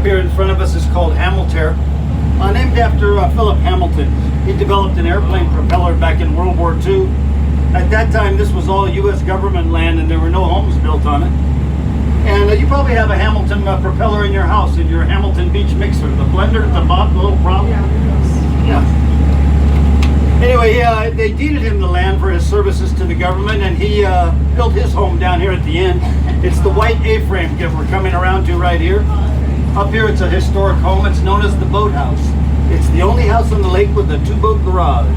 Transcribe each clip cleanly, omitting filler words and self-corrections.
here in front of us is called Hamilton, named after Philip Hamilton. He developed an airplane propeller back in World War II. At that time, this was all U.S. government land, and there were no homes built on it. And you probably have a Hamilton propeller in your house, in your Hamilton Beach mixer. The blender at the bottom, the little problem. Yeah. Anyway, they deeded him the land for his services to the government, and he built his home down here at the end. It's the white A-frame that we're coming around to right here. Up here, it's a historic home. It's known as the boathouse. It's the only house on the lake with a two-boat garage.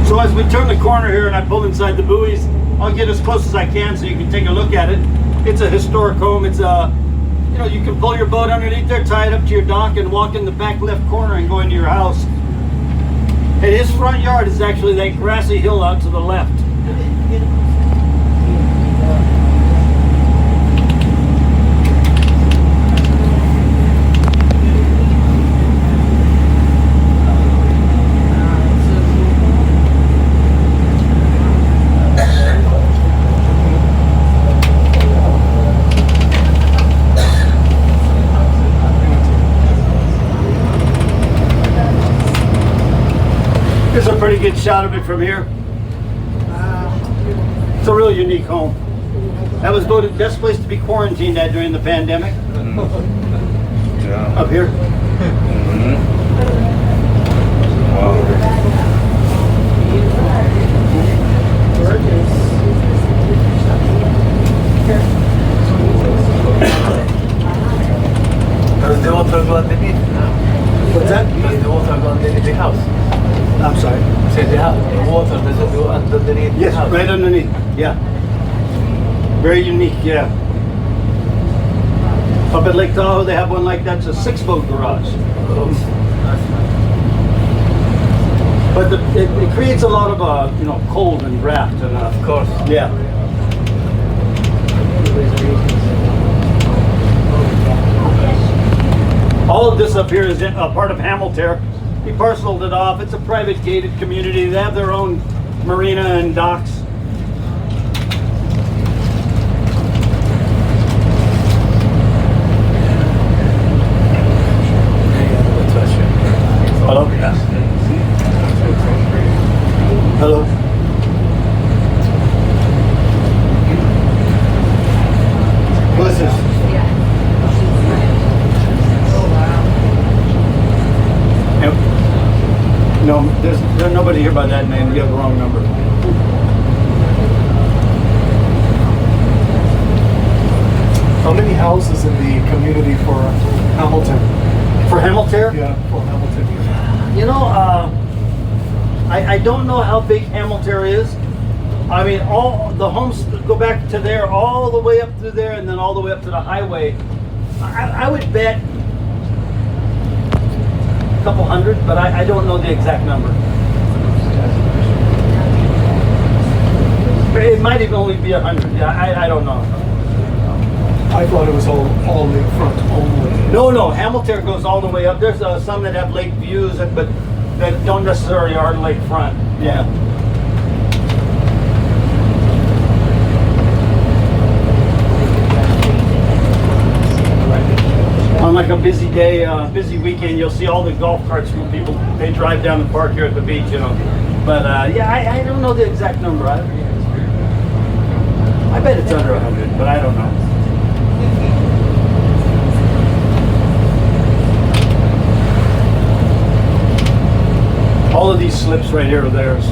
So as we turn the corner here and I pull inside the buoys, I'll get as close as I can so you can take a look at it. It's a historic home. It's you know, you can pull your boat underneath there, tie it up to your dock, and walk in the back left corner and go into your house. And his front yard is actually that grassy hill out to the left. Here's a pretty good shot of it from here. It's a real unique home. That was voted best place to be quarantined at during the pandemic. Yeah. Up here. Wow. Does the water go underneath? What's that? Does the water go underneath the house? I'm sorry. Say the water does it go underneath the Yes, house? right underneath. Yeah. Very unique, yeah. Up at Lake Tahoe, they have one like that. It's a 6-boat garage. But it creates a lot of, you know, cold and draft. And, Of course. yeah. All of this up here is a part of Hamilton. He parceled it off. It's a private gated community. They have their own marina and docks. Hello? Hello? Who is this? No, there's nobody here by that name. You have the wrong number. How many houses in the community for Hamilton? For Hamilton? Yeah, for Hamilton. You know, I don't know how big Hamilton is. I mean, all the homes go back to there, all the way up through there, and then all the way up to the highway. I would bet couple hundred, but I don't know the exact number. It might even only be 100. Yeah, I don't know. I thought it was all lakefront only. No, Hamilton goes all the way up. There's some that have lake views, but that don't necessarily are lakefront. Yeah. On like a busy day, busy weekend, you'll see all the golf carts from people. They drive down the park here at the beach, you know. But yeah, I don't know the exact number. I bet it's under 100, but I don't know. All of these slips right here are theirs.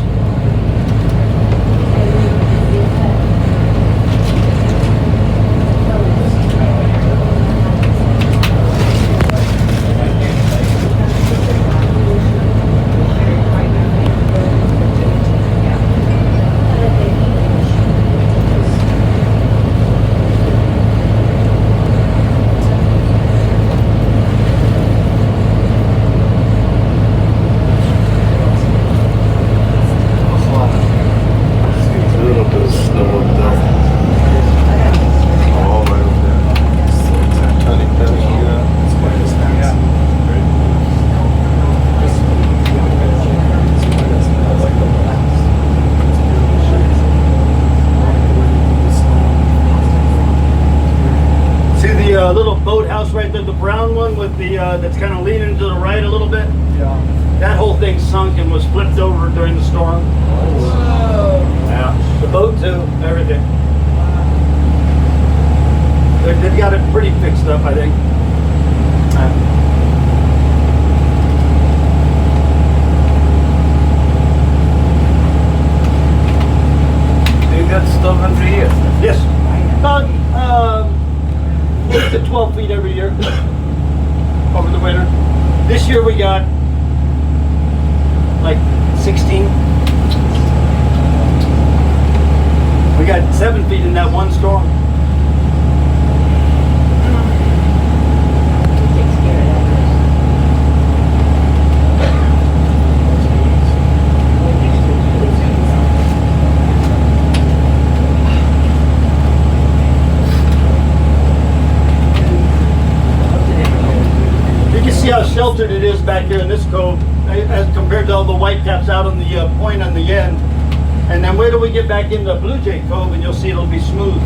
with the that's kind of leaning to the right a little bit. Yeah. That whole thing sunk and was flipped over during the storm. Yeah, the boat too, everything. They've got it pretty fixed up, I think. Do you get storm every year? Yes, about 8 to 12 feet every year over the winter. This year we got like 16. We got 7 feet in that one storm. See how sheltered it is back here in this cove as compared to all the whitecaps out on the point on the end. And then wait till we get back into Blue Jay Cove and you'll see it'll be smooth.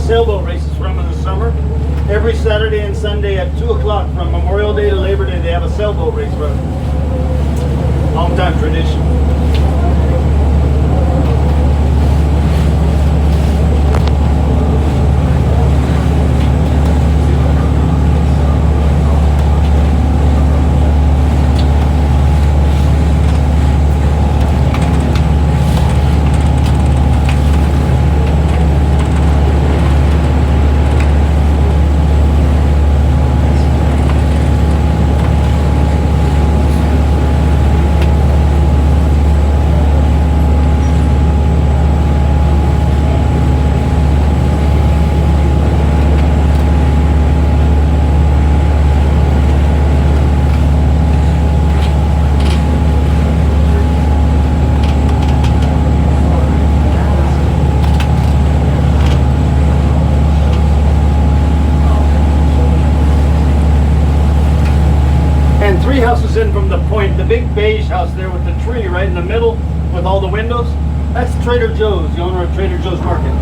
Sailboat races from in the summer. Every Saturday and Sunday at 2 o'clock from Memorial Day to Labor Day, they have a sailboat race run. Long time tradition. Houses in from the point, the big beige house there with the tree right in the middle with all the windows, that's Trader Joe's, the owner of Trader Joe's Market.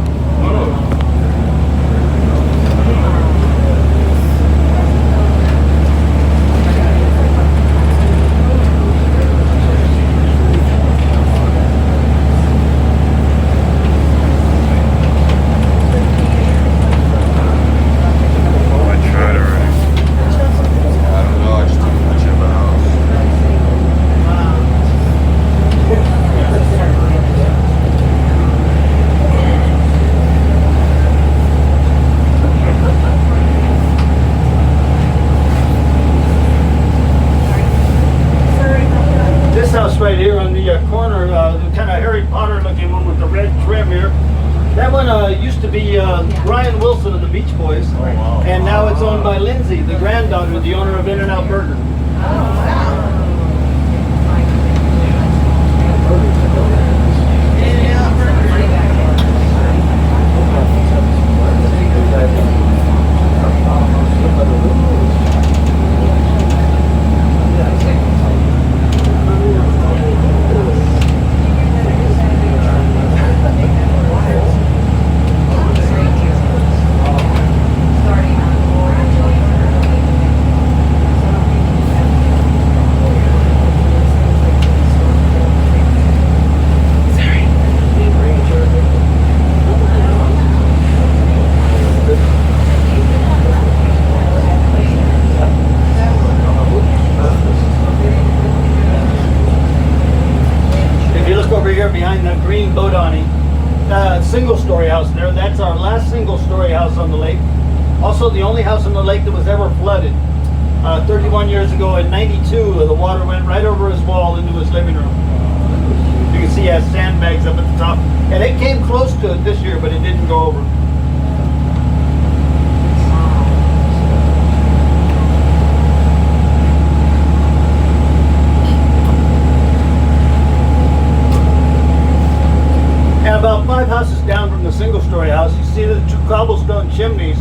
Right here on the corner, the kind of Harry Potter looking one with the red trim here. That one used to be Brian Wilson of the Beach Boys, and now it's owned by Lindsay, the granddaughter, the owner of In-N-Out Burger. boat awning. Single-story house there. That's our last single-story house on the lake. Also, the only house on the lake that was ever flooded. 31 years ago in '92, the water went right over his wall into his living room. You can see he has sandbags up at the top. And it came close to it this year, but it didn't go over. And about 5 houses down from the single-story house, you see the 2 cobblestone chimneys.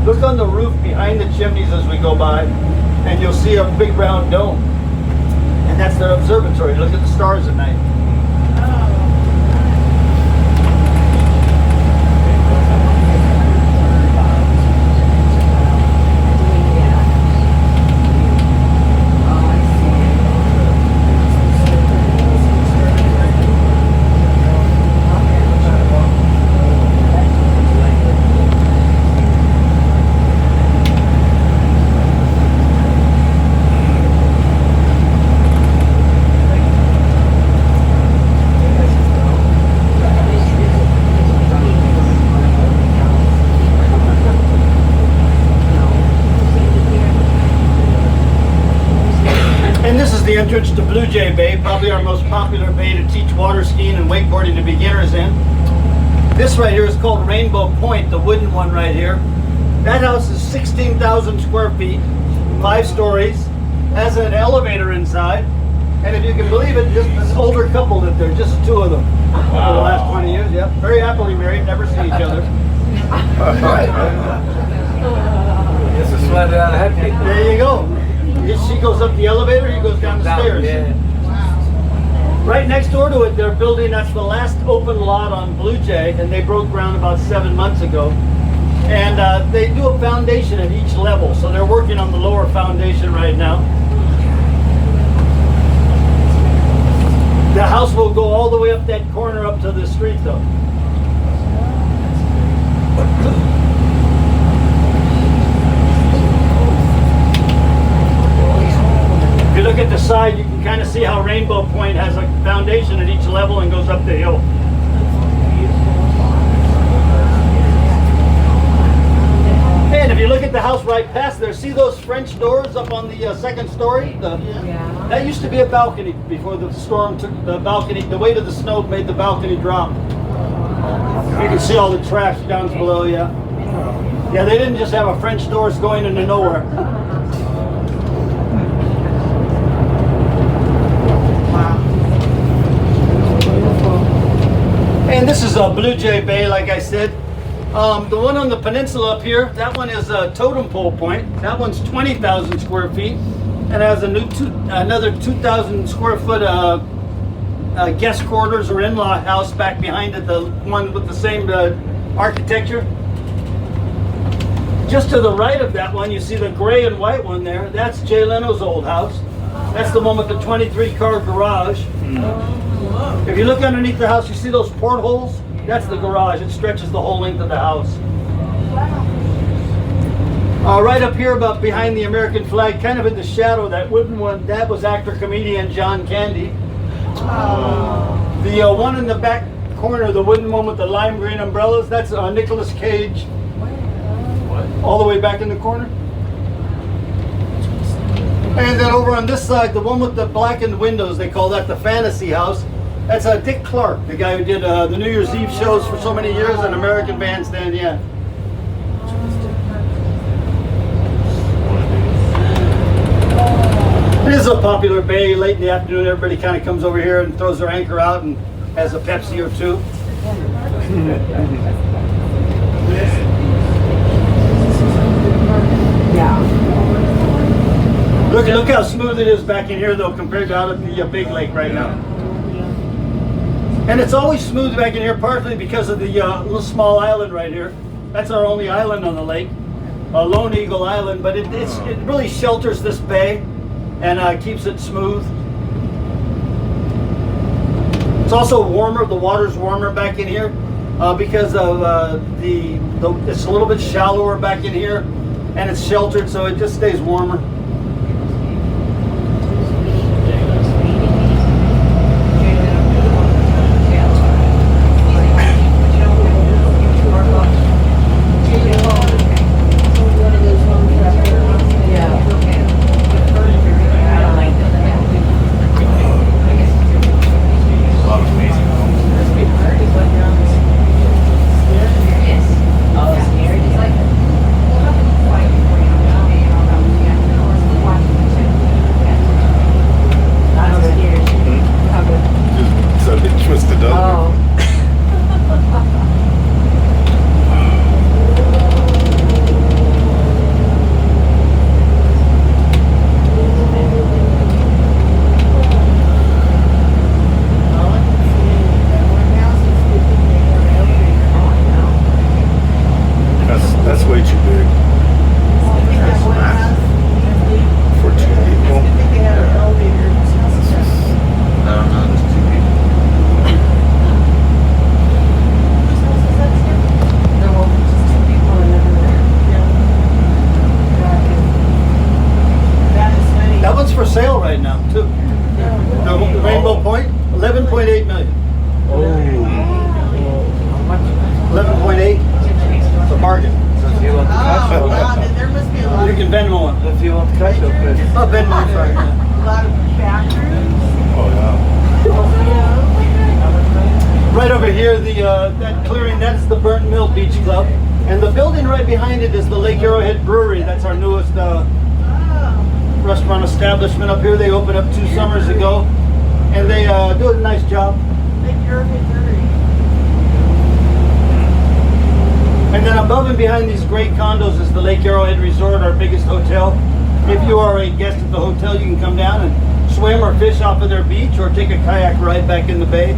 Look on the roof behind the chimneys as we go by, and you'll see a big round dome. And that's their observatory. Look at the stars at night. The entrance to Blue Jay Bay, probably our most popular bay to teach water skiing and wakeboarding to beginners in. This right here is called Rainbow Point, the wooden one right here. That house is 16,000 square feet, 5 stories, has an elevator inside, and if you can believe it, just this older couple lived there, just the 2 of them for the last 20 years. Yeah, very happily married, never seen each other. This is why they are happy. There you go. She goes up the elevator, he goes down the stairs. Yeah. Right next door to it, they're building, that's the last open lot on Blue Jay, and they broke ground about 7 months ago. And they do a foundation at each level, so they're working on the lower foundation right now. The house will go all the way up that corner up to the street though. If you look at the side, you can kind of see how Rainbow Point has a foundation at each level and goes up the hill. And if you look at the house right past there, see those French doors up on the 2nd story? That used to be a balcony before the storm took the balcony. The weight of the snow made the balcony drop. You can see all the trash down below, yeah. Yeah, they didn't just have a French doors going into nowhere. And this is a Blue Jay Bay, like I said. The one on the peninsula up here, that one is a totem pole point. That one's 20,000 square feet and has another 2,000 square foot guest quarters or in-law house back behind it, the one with the same architecture. Just to the right of that one, you see the gray and white one there. That's Jay Leno's old house. That's the one with the 23-car garage. If you look underneath the house, you see those portholes? That's the garage. It stretches the whole length of the house. Right up here about behind the American flag, kind of in the shadow, that wooden one, that was actor-comedian John Candy. The one in the back corner, the wooden one with the lime green umbrellas, that's Nicolas Cage. All the way back in the corner. And then over on this side, the one with the blackened windows, they call that the Fantasy House. That's Dick Clark, the guy who did the New Year's Eve shows for so many years in American Bandstand, yeah. It is a popular bay. Late in the afternoon, everybody kind of comes over here and throws their anchor out and has a Pepsi or 2. Look how smooth it is back in here though compared to out at the big lake right now. And it's always smooth back in here partly because of the little small island right here. That's our only island on the lake, Lone Eagle Island, but it really shelters this bay and keeps it smooth. It's also warmer, the water's warmer back in here because of it's a little bit shallower back in here and it's sheltered so it just stays warmer. one's for sale right now, too. The Rainbow Point, 11.8 million. Oh. How much? 11.8. It's a bargain. So if you want cash Oh, wow, or then there must be a lot You of, can Venmo one. if you want cash or credit? Oh, Venmo, sorry. a lot of bathrooms. Oh, yeah. Right over here, that clearing, that's the Burnt Mill Beach Club. And the building right behind it is the Lake Arrowhead Brewery. That's our newest restaurant establishment up here. They opened up 2 summers ago. And they do a nice job. Like your Missouri. And then above and behind these great condos is the Lake Arrowhead Resort, our biggest hotel. If you are a guest at the hotel, you can come down and swim or fish off of their beach or take a kayak ride back in the bay.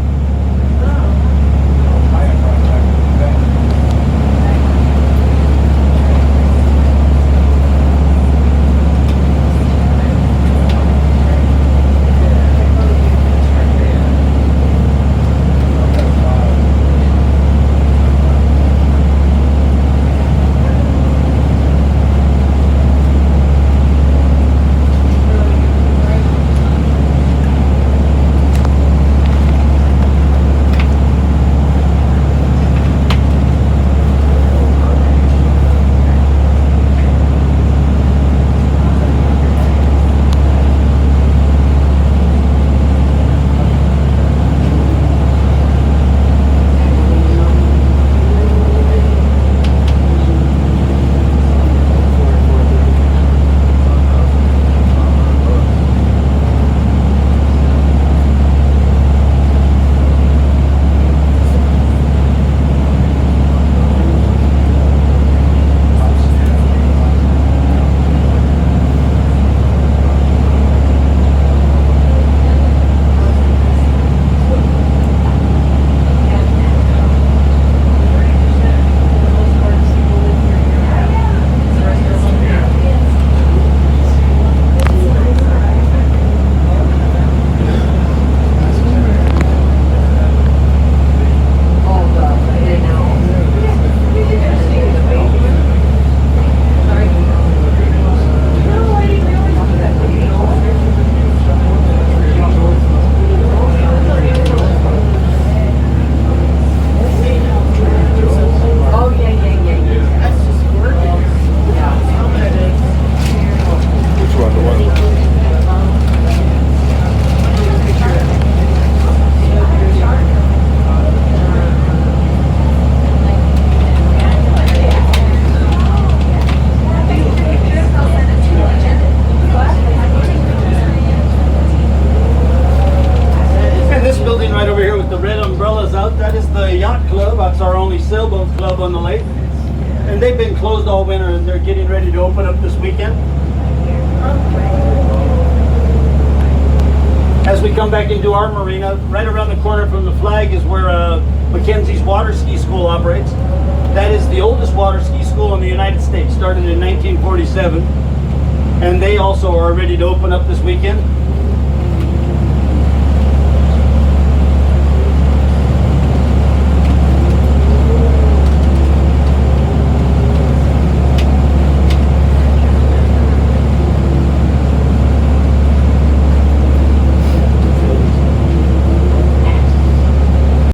That's our only sailboat club on the lake. And they've been closed all winter and they're getting ready to open up this weekend. As we come back into our marina, right around the corner from the flag is where Mackenzie's Water Ski School operates. That is the oldest water ski school in the United States, started in 1947. And they also are ready to open up this weekend.